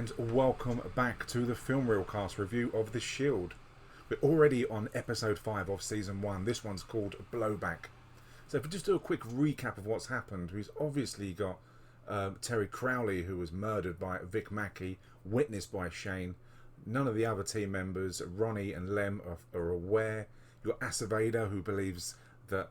and welcome back to the Film Reelcast review of The Shield. We're already on episode 5 of season 1. This one's called Blowback. So if we just do a quick recap of what's happened, we've obviously got Terry Crowley, who was murdered by Vic Mackey, witnessed by Shane. None of the other team members, Ronnie and Lem, are aware. You've got Aceveda, who believes that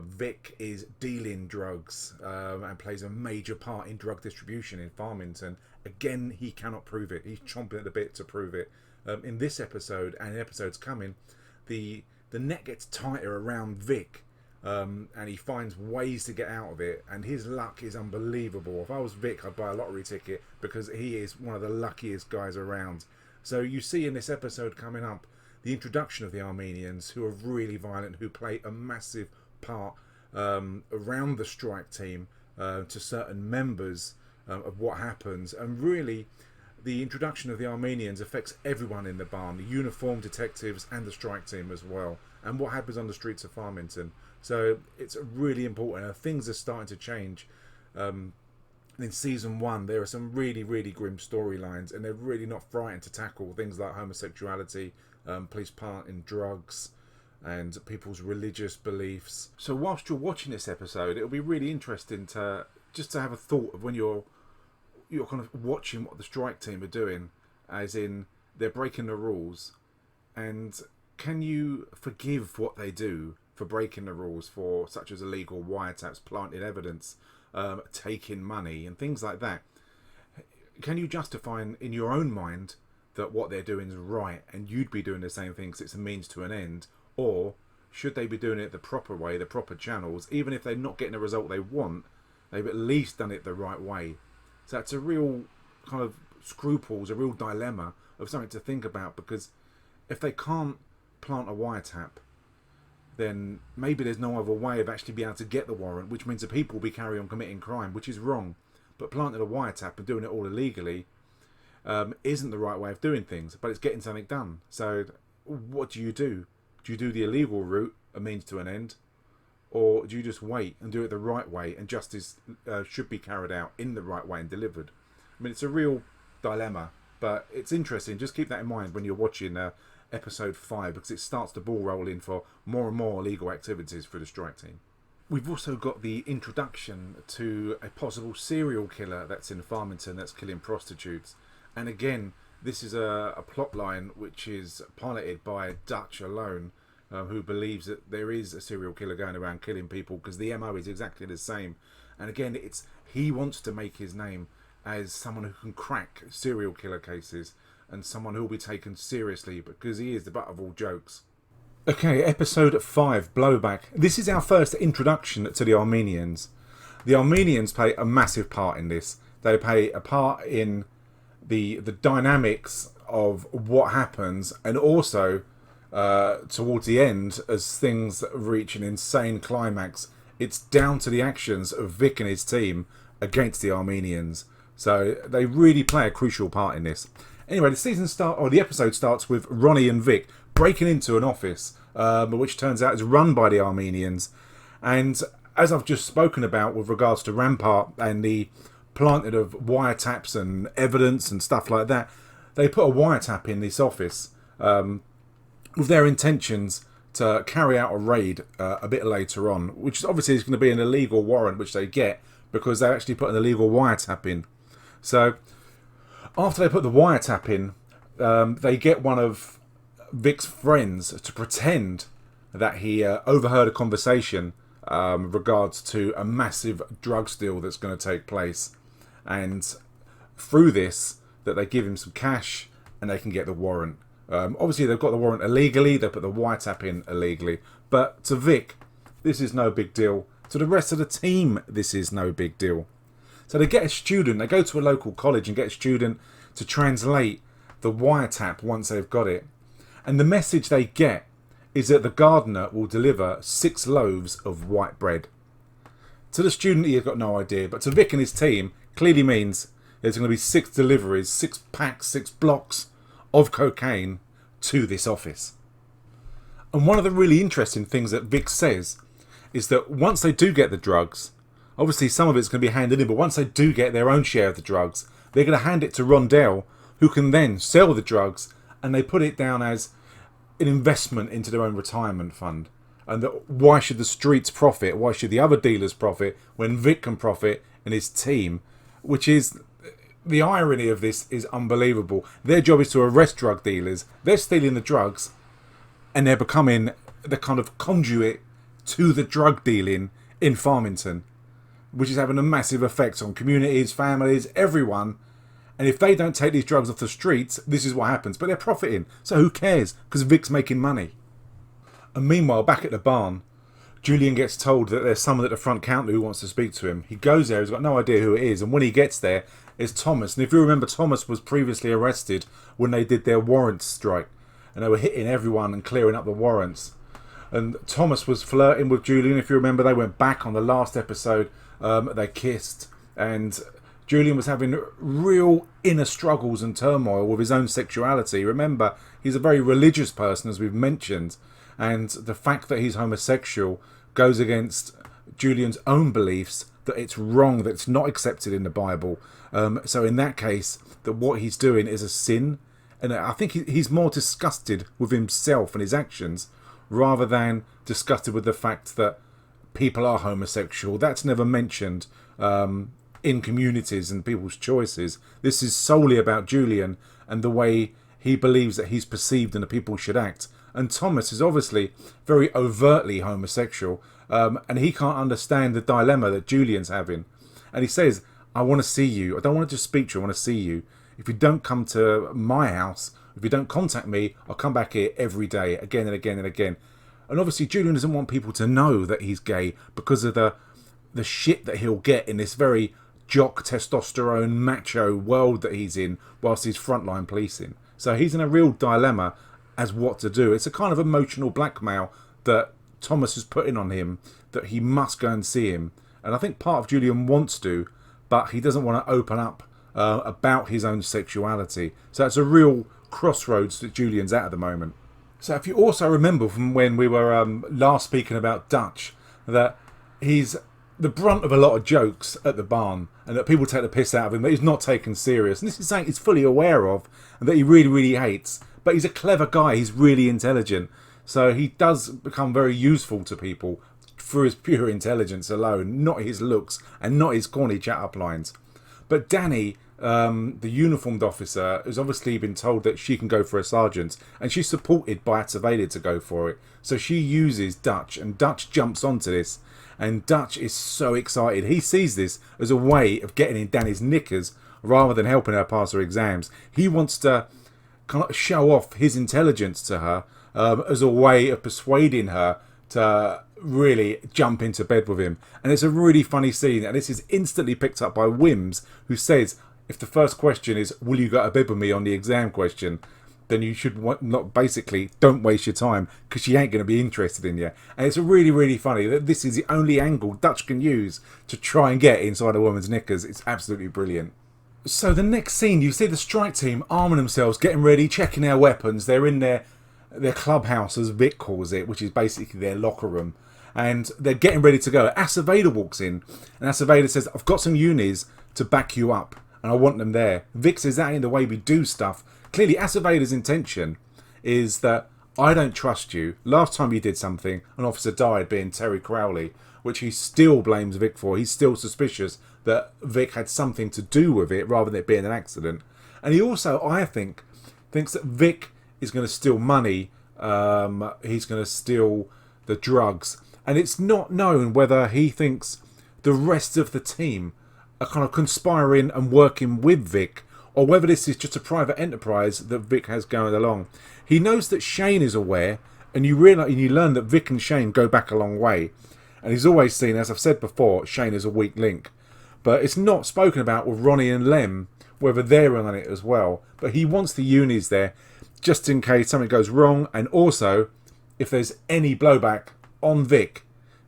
Vic is dealing drugs and plays a major part in drug distribution in Farmington. Again, he cannot prove it. He's chomping at the bit to prove it. In this episode and in episodes coming, the net gets tighter around Vic, and he finds ways to get out of it, and his luck is unbelievable. If I was Vic, I'd buy a lottery ticket because he is one of the luckiest guys around. So you see in this episode coming up the introduction of the Armenians, who are really violent, who play a massive part around the strike team to certain members of what happens. And really the introduction of the Armenians affects everyone in the barn, the uniformed detectives and the strike team as well, and what happens on the streets of Farmington. So it's really important. Things are starting to change. In season 1 there are some really grim storylines, and they're really not frightened to tackle things like homosexuality, police part in drugs, and people's religious beliefs. So whilst you're watching this episode, it'll be really interesting to have a thought of when you're kind of watching what the strike team are doing, as in they're breaking the rules, and can you forgive what they do for breaking the rules, for such as illegal wiretaps, planted evidence, taking money and things like that? Can you justify in your own mind that what they're doing is right and you'd be doing the same thing because it's a means to an end? Or should they be doing it the proper way, the proper channels? Even if they're not getting the result they want, they've at least done it the right way. So that's a real kind of scruples, a real dilemma of something to think about, because if they can't plant a wiretap, then maybe there's no other way of actually being able to get the warrant, which means the people will be carrying on committing crime, which is wrong. But planting a wiretap and doing it all illegally isn't the right way of doing things, but it's getting something done. So what do? Do you do the illegal route, a means to an end, or do you just wait and do it the right way, and justice should be carried out in the right way and delivered? I mean, it's a real dilemma, but it's interesting. Just keep that in mind when you're watching episode 5, because it starts the ball rolling for more and more illegal activities for the strike team. We've also got the introduction to a possible serial killer that's in Farmington that's killing prostitutes. And again, this is a plot line which is piloted by Dutch alone, who believes that there is a serial killer going around killing people, because the MO is exactly the same. And again, he wants to make his name as someone who can crack serial killer cases and someone who will be taken seriously, because he is the butt of all jokes. Okay, episode 5, Blowback. This is our first introduction to the Armenians. The Armenians play a massive part in this. They play a part in the dynamics of what happens, and also towards the end, as things reach an insane climax, it's down to the actions of Vic and his team against the Armenians. So they really play a crucial part in this. Anyway, the episode starts with Ronnie and Vic breaking into an office, which turns out is run by the Armenians. And as I've just spoken about with regards to Rampart and the planted of wiretaps and evidence and stuff like that, they put a wiretap in this office with their intentions to carry out a raid a bit later on, which obviously is going to be an illegal warrant, which they get because they actually put an illegal wiretap in. So after they put the wiretap in, they get one of Vic's friends to pretend that he overheard a conversation regards to a massive drugs deal that's going to take place. And through this, that they give him some cash and they can get the warrant. Obviously, they've got the warrant illegally. They put the wiretap in illegally. But to Vic, this is no big deal. To the rest of the team, this is no big deal. So they get a student. They go to a local college and get a student to translate the wiretap once they've got it. And the message they get is that the gardener will deliver 6 loaves of white bread. To the student, he's got no idea. But to Vic and his team, clearly means there's going to be 6 deliveries, 6 packs, 6 blocks of cocaine to this office. And one of the really interesting things that Vic says is that once they do get the drugs, obviously some of it's going to be handed in, but once they do get their own share of the drugs, They're going to hand it to Rondell, who can then sell the drugs, and they put it down as an investment into their own retirement fund. And that why should the streets profit? Why should the other dealers profit when Vic can profit and his team? Which is, the irony of this is unbelievable. Their job is to arrest drug dealers. They're stealing the drugs, and they're becoming the kind of conduit to the drug dealing in Farmington, which is having a massive effect on communities, families, everyone. And if they don't take these drugs off the streets, this is what happens. But they're profiting, so who cares? Because Vic's making money. And meanwhile, back at the barn, Julien gets told that there's someone at the front counter who wants to speak to him. He goes there, he's got no idea who it is. And when he gets there, it's Thomas. And if you remember, Thomas was previously arrested when they did their warrant strike. And they were hitting everyone and clearing up the warrants. And Thomas was flirting with Julien. If you remember, they went back on the last episode. They kissed. And Julien was having real inner struggles and turmoil with his own sexuality. Remember, he's a very religious person, as we've mentioned. And the fact that he's homosexual goes against Julian's own beliefs, that it's wrong, that it's not accepted in the Bible. So in that case, that what he's doing is a sin. And I think he's more disgusted with himself and his actions rather than disgusted with the fact that people are homosexual. That's never mentioned in communities and people's choices. This is solely about Julien and the way he believes that he's perceived and that people should act. And Thomas is obviously very overtly homosexual, and he can't understand the dilemma that Julien's having. And he says, I want to see you. I don't want to just speak to you. I want to see you. If you don't come to my house, if you don't contact me, I'll come back here every day, again and again and again. And obviously Julien doesn't want people to know that he's gay because of the shit that he'll get in this very jock, testosterone, macho world that he's in whilst he's frontline policing. So he's in a real dilemma as what to do. It's a kind of emotional blackmail that Thomas is putting on him, that he must go and see him. And I think part of Julien wants to, but he doesn't want to open up about his own sexuality. So it's a real crossroads that Julien's at the moment. So if you also remember from when we were last speaking about Dutch, that he's the brunt of a lot of jokes at the barn and that people take the piss out of him, that he's not taken serious. And this is something he's fully aware of and that he really, really hates. But he's a clever guy. He's really intelligent. So he does become very useful to people through his pure intelligence alone, not his looks and not his corny chat-up lines. But Danny, the uniformed officer, has obviously been told that she can go for a sergeant, and she's supported by Aceveda to go for it. So she uses Dutch, and Dutch jumps onto this, and Dutch is so excited. He sees this as a way of getting in Danny's knickers rather than helping her pass her exams. He wants to kind of show off his intelligence to her as a way of persuading her to really jump into bed with him. And it's a really funny scene, and this is instantly picked up by Wims, who says, if the first question is, will you go to bed with me on the exam question, then you should not, basically, don't waste your time, because she ain't going to be interested in you. And it's really, really funny that this is the only angle Dutch can use to try and get inside a woman's knickers. It's absolutely brilliant. So the next scene, you see the strike team arming themselves, getting ready, checking their weapons. They're in their clubhouse, as Vic calls it, which is basically their locker room. And they're getting ready to go. Aceveda walks in, and Aceveda says, I've got some unis to back you up, and I want them there. Vic says, that ain't the way we do stuff. Clearly, Aceveda's intention is that I don't trust you. Last time you did something, an officer died, being Terry Crowley, which he still blames Vic for. He's still suspicious that Vic had something to do with it rather than it being an accident. And he also, I think, thinks that Vic is going to steal money. He's going to steal the drugs. And it's not known whether he thinks the rest of the team are kind of conspiring and working with Vic, or whether this is just a private enterprise that Vic has going along. He knows that Shane is aware, and you realise and you learn that Vic and Shane go back a long way. And he's always seen, as I've said before, Shane is a weak link. But it's not spoken about with Ronnie and Lem, whether they're on it as well. But he wants the unis there, just in case something goes wrong, and also if there's any blowback on Vic,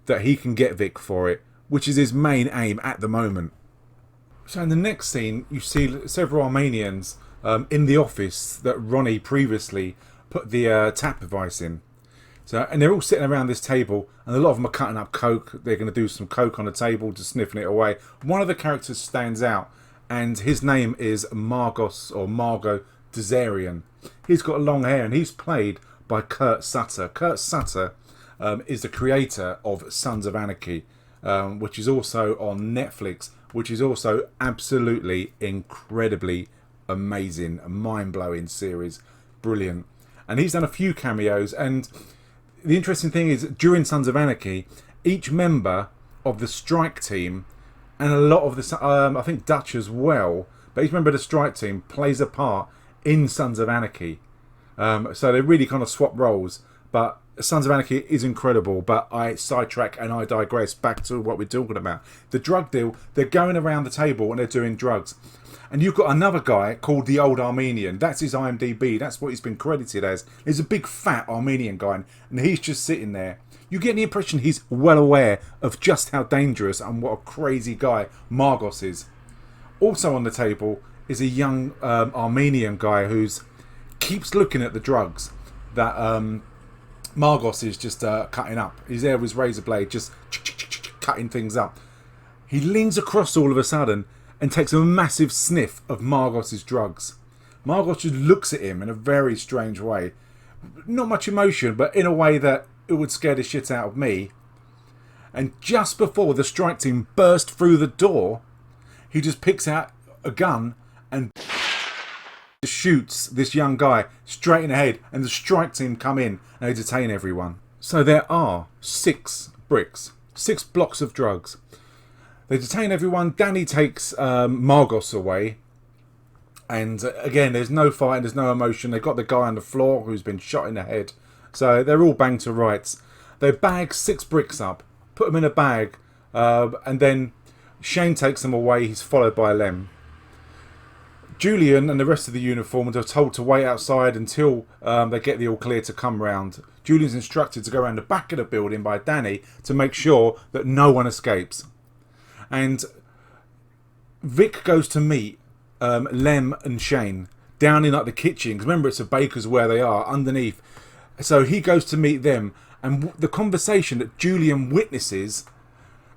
that he can get Vic for it, which is his main aim at the moment. So in the next scene, you see several Armenians in the office that Ronnie previously put the tap device in. So, and they're all sitting around this table, and a lot of them are cutting up coke. They're going to do some coke on the table, just sniffing it away. One of the characters stands out, and his name is Margos or Margot Dzarian. He's got long hair and he's played by Kurt Sutter. Kurt Sutter is the creator of Sons of Anarchy, which is also on Netflix, which is also absolutely incredibly amazing, a mind-blowing series. Brilliant. And he's done a few cameos, and the interesting thing is during Sons of Anarchy, each member of the strike team and a lot of the, I think Dutch as well, but each member of the strike team plays a part in Sons of Anarchy. So they really kind of swap roles, but Sons of Anarchy is incredible. But I sidetrack and I digress back to what we're talking about. The drug deal, they're going around the table and they're doing drugs. And you've got another guy called the Old Armenian. That's his IMDb. That's what he's been credited as. He's a big fat Armenian guy and he's just sitting there. You get the impression he's well aware of just how dangerous and what a crazy guy Margos is. Also on the table is a young Armenian guy who's keeps looking at the drugs that Margos is just cutting up. He's there with his razor blade just cutting things up. He leans across all of a sudden and takes a massive sniff of Margos's drugs. Margos just looks at him in a very strange way. Not much emotion, but in a way that it would scare the shit out of me. And just before the strike team burst through the door, he just picks out a gun and shoots this young guy straight in the head, and the strike team come in and they detain everyone. So there are 6 bricks, 6 blocks of drugs. They detain everyone. Danny takes Margos away, and again there's no fighting, there's no emotion. They've got the guy on the floor who's been shot in the head, so they're all banged to rights. They bag 6 bricks up, put them in a bag, and then Shane takes them away. He's followed by Lem. Julian and the rest of the uniformed are told to wait outside until they get the all clear to come round. Julian's instructed to go around the back of the building by Danny to make sure that no one escapes. And Vic goes to meet Lem and Shane down in like the kitchen, because remember it's a baker's where they are underneath. So he goes to meet them, and the conversation that Julian witnesses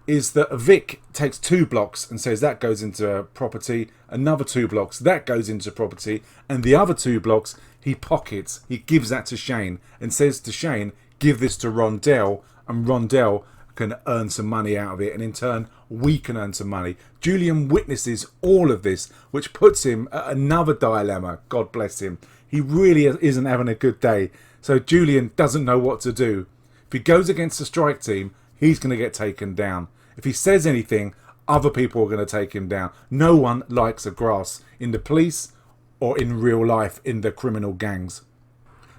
is that Vic takes 2 blocks and says that goes into property, another 2 blocks that goes into property, and the other 2 blocks he pockets. He gives that to Shane and says to Shane, give this to Rondell, and Rondell can earn some money out of it, and in turn we can earn some money. Julian witnesses all of this, which puts him at another dilemma. God bless him. He really isn't having a good day. So Julian doesn't know what to do. If he goes against the strike team, he's going to get taken down. If he says anything, other people are going to take him down. No one likes a grass in the police or in real life in the criminal gangs.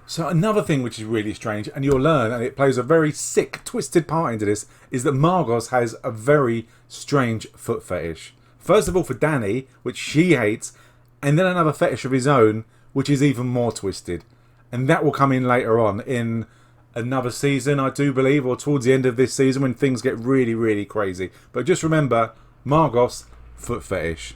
So another thing which is really strange, and you'll learn, and it plays a very sick, twisted part into this, is that Margos has a very strange foot fetish. First of all for Danny, which she hates, and then another fetish of his own, which is even more twisted. And that will come in later on in another season, I do believe, or towards the end of this season when things get really, really crazy. But just remember, Margos, foot fetish.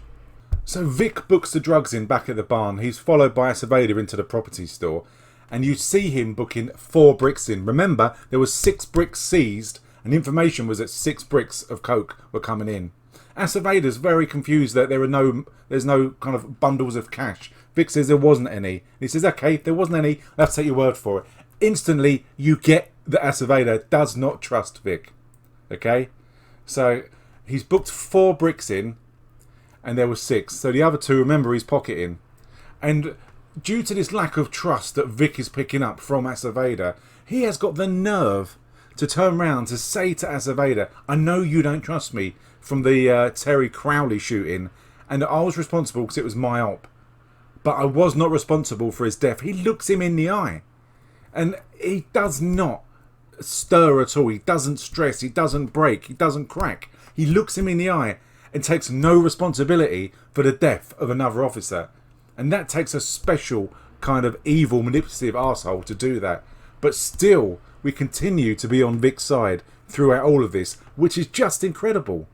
So Vic books the drugs in back at the barn. He's followed by Aceveda into the property store. And you see him booking 4 bricks in. Remember, there was 6 bricks seized, and the information was that 6 bricks of coke were coming in. Aceveda's very confused that there's no kind of bundles of cash. Vic says there wasn't any. He says, okay, if there wasn't any, let's take your word for it. Instantly, you get that Aceveda does not trust Vic. Okay? So, he's booked 4 bricks in, and there was 6. So the other 2, remember, he's pocketing. And due to this lack of trust that Vic is picking up from Aceveda, he has got the nerve to turn round to say to Aceveda, I know you don't trust me from the Terry Crowley shooting, and I was responsible because it was my op. But I was not responsible for his death. He looks him in the eye. And he does not stir at all. He doesn't stress. He doesn't break. He doesn't crack. He looks him in the eye and takes no responsibility for the death of another officer. And that takes a special kind of evil, manipulative arsehole to do that. But still, we continue to be on Vic's side throughout all of this, which is just incredible.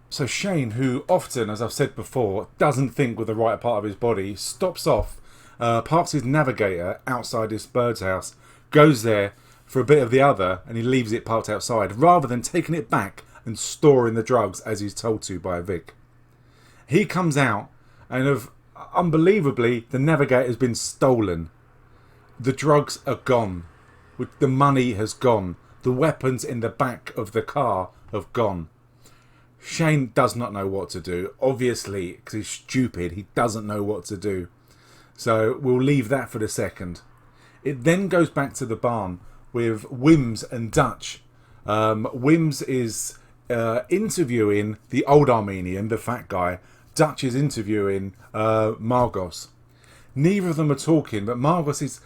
So Shane, who often, as I've said before, doesn't think with the right part of his body, stops off, parks his navigator outside his bird's house, goes there for a bit of the other, and he leaves it parked outside, rather than taking it back and storing the drugs as he's told to by Vic. He comes out and unbelievably, the navigator's been stolen. The drugs are gone. The money has gone. The weapons in the back of the car have gone. Shane does not know what to do. Obviously, because he's stupid, he doesn't know what to do. So we'll leave that for the second. It then goes back to the barn with Wims and Dutch. Wims is interviewing the old Armenian, the fat guy. Dutch is interviewing Margos. Neither of them are talking, but Margos is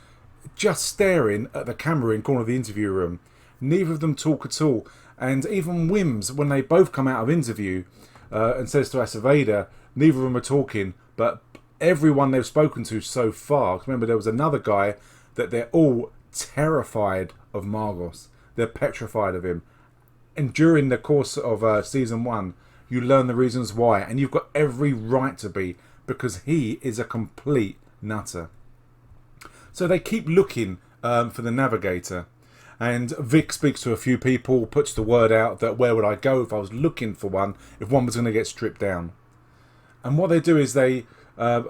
just staring at the camera in the corner of the interview room. Neither of them talk at all. And even Wims, when they both come out of interview and says to Aceveda, neither of them are talking, but everyone they've spoken to so far, remember there was another guy that they're all terrified of Margos. They're petrified of him. And during the course of season 1, you learn the reasons why, and you've got every right to be, because he is a complete nutter. So they keep looking for the navigator. And Vic speaks to a few people, puts the word out that where would I go if I was looking for one, if one was going to get stripped down. And what they do is they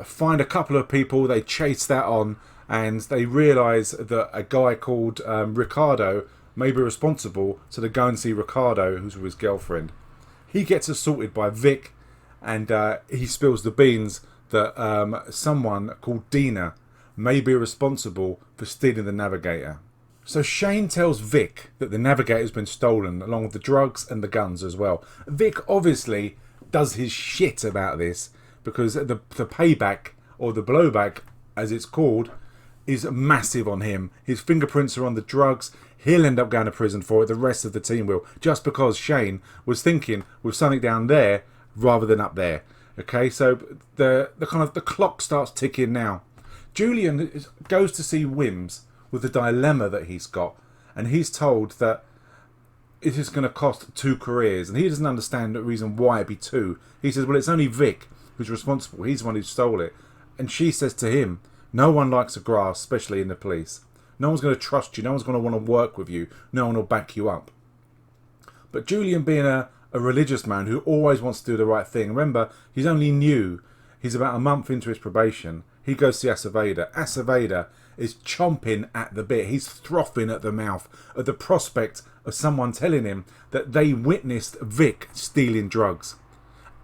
find a couple of people, they chase that on, and they realise that a guy called Ricardo may be responsible, so they go and see Ricardo, who's with his girlfriend. He gets assaulted by Vic, and he spills the beans that someone called Dina may be responsible for stealing the navigator. So Shane tells Vic that the navigator's been stolen, along with the drugs and the guns as well. Vic obviously does his shit about this, because the payback, or the blowback as it's called, is massive on him. His fingerprints are on the drugs. He'll end up going to prison for it. The rest of the team will, just because Shane was thinking with something down there rather than up there. Okay, so the clock starts ticking now. Julian goes to see Wims with the dilemma that he's got, and he's told that it is going to cost 2 careers, and he doesn't understand the reason why it'd be 2. He says, well, it's only Vic who's responsible. He's the one who stole it. And she says to him, no one likes a grass, especially in the police. No one's going to trust you. No one's going to want to work with you. No one will back you up. But Julian, being a religious man who always wants to do the right thing, remember, he's only new. He's about a month into his probation. He goes to Aceveda. Aceveda is chomping at the bit. He's frothing at the mouth at the prospect of someone telling him that they witnessed Vic stealing drugs.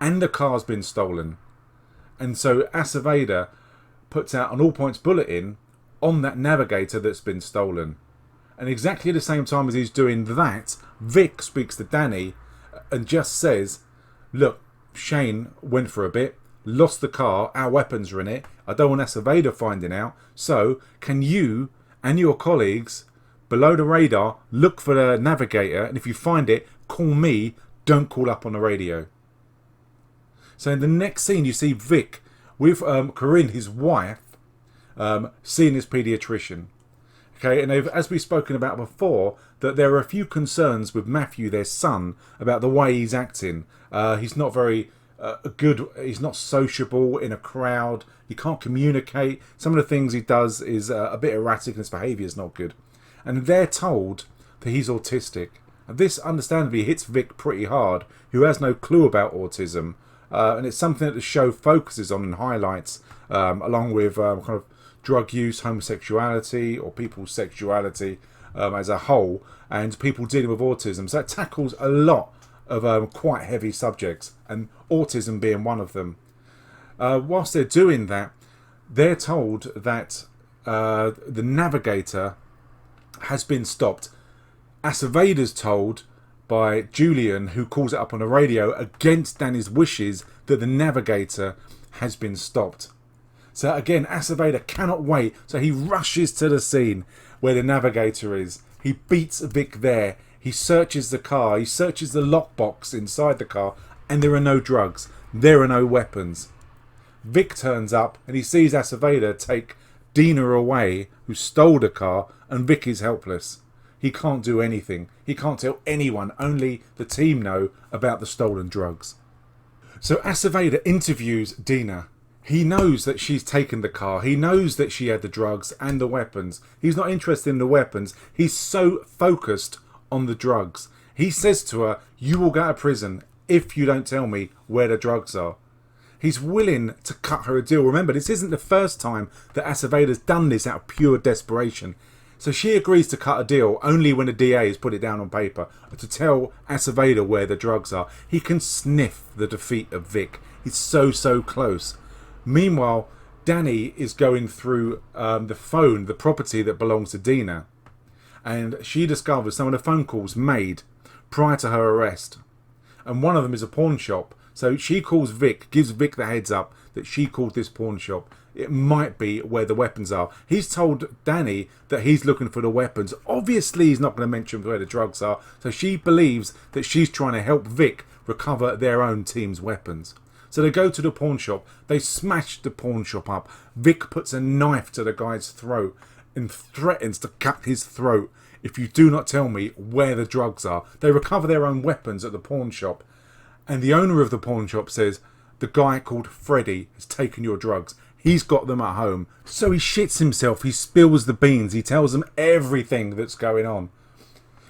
And the car's been stolen. And so Aceveda puts out an all-points bulletin on that navigator that's been stolen. And exactly at the same time as he's doing that, Vic speaks to Danny and just says, look, Shane went for a bit, lost the car, our weapons are in it, I don't want Aceveda finding out, so can you and your colleagues below the radar look for the navigator, and if you find it, call me, don't call up on the radio. So in the next scene you see Vic with Corinne, his wife, seeing his paediatrician. Okay, and as we've spoken about before, that there are a few concerns with Matthew, their son, about the way he's acting. He's not very good, he's not sociable in a crowd, he can't communicate, some of the things he does is a bit erratic and his behaviour is not good. And they're told that he's autistic. And this understandably hits Vic pretty hard, who has no clue about autism, and it's something that the show focuses on and highlights, along with kind of drug use, homosexuality, or people's sexuality as a whole, and people dealing with autism. So it tackles a lot of quite heavy subjects, and autism being one of them. Whilst they're doing that, they're told that the navigator has been stopped. Aceveda's told by Julian, who calls it up on the radio against Danny's wishes, that the navigator has been stopped. So again, Aceveda cannot wait, so he rushes to the scene where the navigator is. He beats Vic there. He searches the car. He searches the lockbox inside the car, and there are no drugs. There are no weapons. Vic turns up, and he sees Aceveda take Dina away, who stole the car, and Vic is helpless. He can't do anything. He can't tell anyone. Only the team know about the stolen drugs. So Aceveda interviews Dina. He knows that she's taken the car. He knows that she had the drugs and the weapons. He's not interested in the weapons. He's so focused on the drugs. He says to her, you will go to prison if you don't tell me where the drugs are. He's willing to cut her a deal. Remember, this isn't the first time that Aceveda's done this out of pure desperation. So she agrees to cut a deal only when the DA has put it down on paper to tell Aceveda where the drugs are. He can sniff the defeat of Vic. He's so close. Meanwhile, Danny is going through the phone, the property that belongs to Dina. And she discovers some of the phone calls made prior to her arrest. And one of them is a pawn shop. So she calls Vic, gives Vic the heads up that she called this pawn shop. It might be where the weapons are. He's told Danny that he's looking for the weapons. Obviously, he's not going to mention where the drugs are. So she believes that she's trying to help Vic recover their own team's weapons. So they go to the pawn shop. They smash the pawn shop up. Vic puts a knife to the guy's throat and threatens to cut his throat if you do not tell me where the drugs are. They recover their own weapons at the pawn shop. And the owner of the pawn shop says, the guy called Freddy has taken your drugs. He's got them at home. So he shits himself. He spills the beans. He tells them everything that's going on.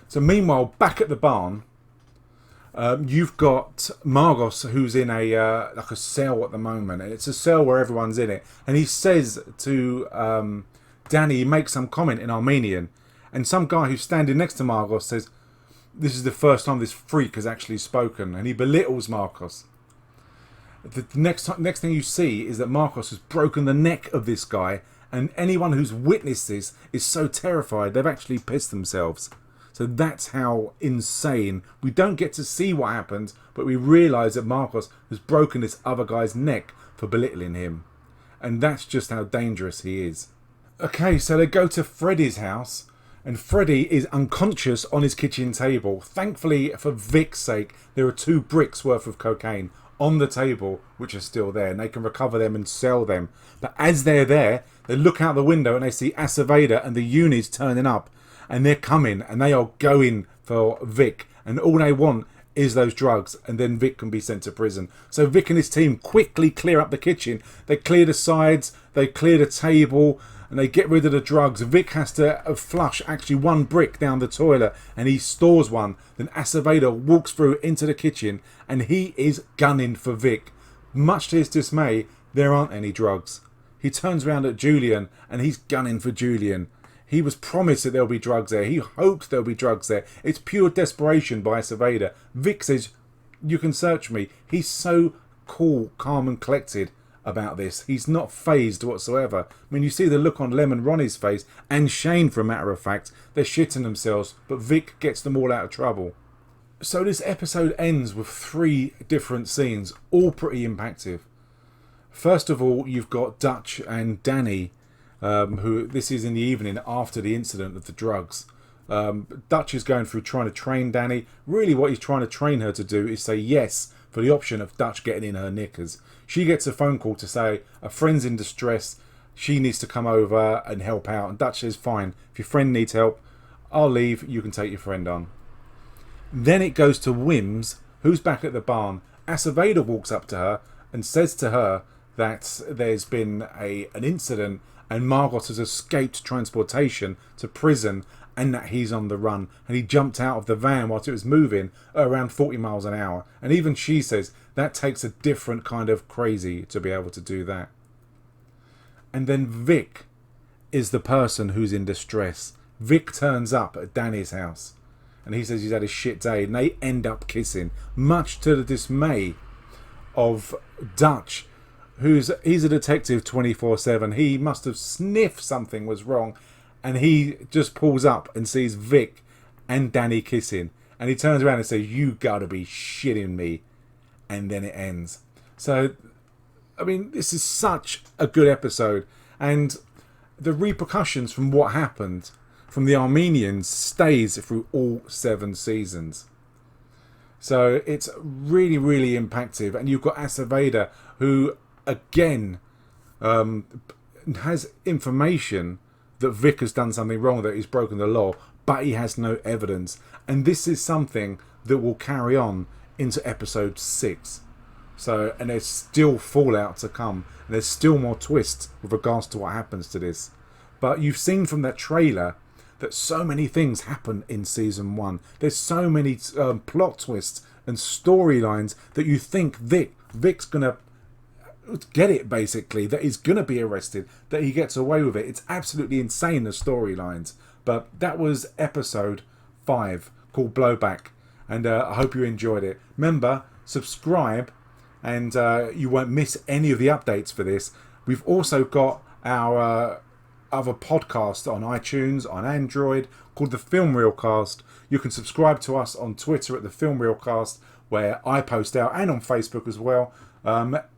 So meanwhile, back at the barn, you've got Margos, who's in a like a cell at the moment. And it's a cell where everyone's in it. And he says to Danny, he makes some comment in Armenian. And some guy who's standing next to Margos says, this is the first time this freak has actually spoken. And he belittles Margos. The next thing you see is that Margos has broken the neck of this guy, and anyone who's witnessed this is so terrified they've actually pissed themselves. So that's how insane. We don't get to see what happens, but we realise that Margos has broken this other guy's neck for belittling him. And that's just how dangerous he is. Okay, so they go to Freddy's house, and Freddy is unconscious on his kitchen table. Thankfully, for Vic's sake, there are 2 bricks worth of cocaine on the table which are still there, and they can recover them and sell them. But as they're there, they look out the window and they see Aceveda and the unis turning up, and they're coming and they are going for Vic, and all they want is those drugs, and then Vic can be sent to prison. So Vic and his team quickly clear up the kitchen. They clear the sides, they clear the table, and they get rid of the drugs. Vic has to flush actually 1 brick down the toilet, and he stores one. Then Aceveda walks through into the kitchen, and he is gunning for Vic. Much to his dismay, there aren't any drugs. He turns around at Julien, and he's gunning for Julien. He was promised that there'll be drugs there. He hoped there'll be drugs there. It's pure desperation by Aceveda. Vic says, you can search me. He's so cool, calm and collected about this. He's not phased whatsoever. I mean, you see the look on Lem and Ronnie's face, and Shane, for a matter of fact. They're shitting themselves, but Vic gets them all out of trouble. So this episode ends with 3 different scenes, all pretty impactful. First of all, you've got Dutch and Danny, who this is in the evening after the incident of the drugs. Dutch is going through trying to train Danny. Really what he's trying to train her to do is say yes for the option of Dutch getting in her knickers. She gets a phone call to say a friend's in distress. She needs to come over and help out. And Dutch says, fine, if your friend needs help, I'll leave. You can take your friend on. Then it goes to Wims, who's back at the barn. Aceveda walks up to her and says to her that there's been an incident and Margos has escaped transportation to prison and that he's on the run. And he jumped out of the van whilst it was moving at around 40 miles an hour. And even she says that takes a different kind of crazy to be able to do that. And then Vic is the person who's in distress. Vic turns up at Danny's house and he says he's had a shit day, and they end up kissing, much to the dismay of Dutch, he's a detective 24/7. He must have sniffed something was wrong, and he just pulls up and sees Vic and Danny kissing, and he turns around and says, you gotta be shitting me. And then it ends. So I mean, this is such a good episode, and the repercussions from what happened from the Armenians stays through all 7 seasons. So it's really, really impactful. And you've got Aceveda, who again has information that Vic has done something wrong, that he's broken the law, but he has no evidence. And this is something that will carry on into episode 6. So, and there's still fallout to come, and there's still more twists with regards to what happens to this. But you've seen from that trailer that so many things happen in season 1. There's so many plot twists and storylines that you think Vic's gonna get it, basically, that he's going to be arrested, that he gets away with it. It's absolutely insane, the storylines. But that was episode 5, called Blowback. And I hope you enjoyed it. Remember, subscribe, and you won't miss any of the updates for this. We've also got our other podcast on iTunes, on Android, called The Film Reelcast. You can subscribe to us on Twitter at The Film Reelcast, where I post out, and on Facebook as well.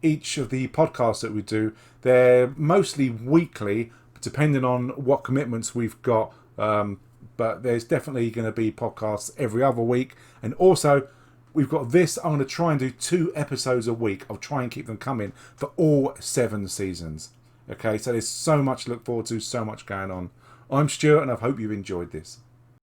Each of the podcasts that we do, they're mostly weekly, depending on what commitments we've got. But there's definitely going to be podcasts every other week. And also, we've got this. I'm going to try and do 2 episodes a week. I'll try and keep them coming for all 7 seasons. Okay, so there's so much to look forward to, so much going on. I'm Stuart, and I hope you've enjoyed this.